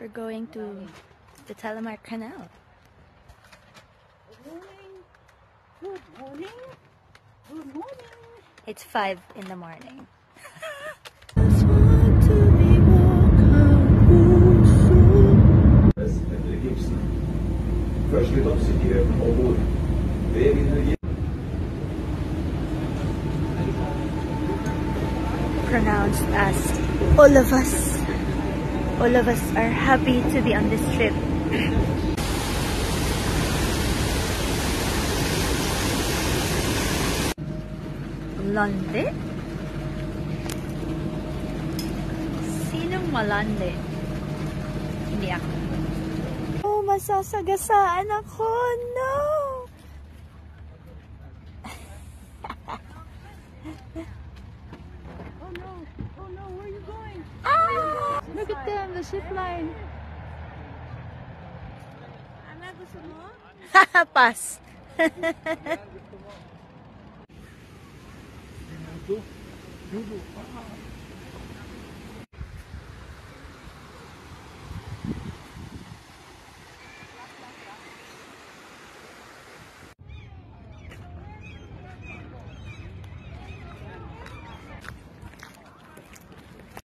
We're going to the Telemark Canal. Good morning. Good morning. It's 5 in the morning. Pronounced as all of us. All of us are happy to be on this trip. Lande? Sinong malande? Hindi ako. Oh, masasagasaan ako! No! Oh no! Oh no! Where are you going? Ah! Look at them, the zip line. Haha, pass.